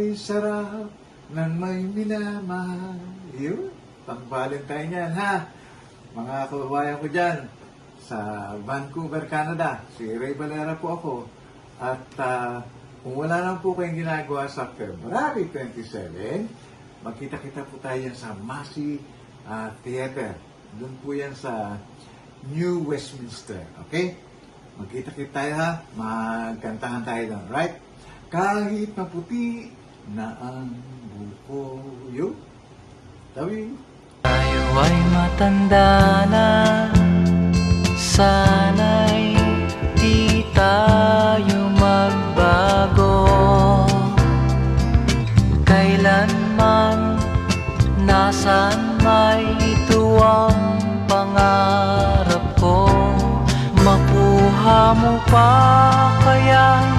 Ako'y sarap ng may minamahal. Yun, pang Valentine yan ha. Mga kababayan ko dyan sa Vancouver, Canada. Si Ray Valera po ako. At kung wala lang po kayong ginagawa sa February 27, magkita-kita po tayo yan sa Massey Theater. Doon po yan sa New Westminster. Okay? Magkita-kita tayo ha. Magkantahan tayo doon. Right? Kahit maputi na ang buko. Yun. Tawi. Tayo ay matanda na, sana'y di tayo magbago. Kailanman, nasaan may ito ang pangarap ko. Makuha mo pa kaya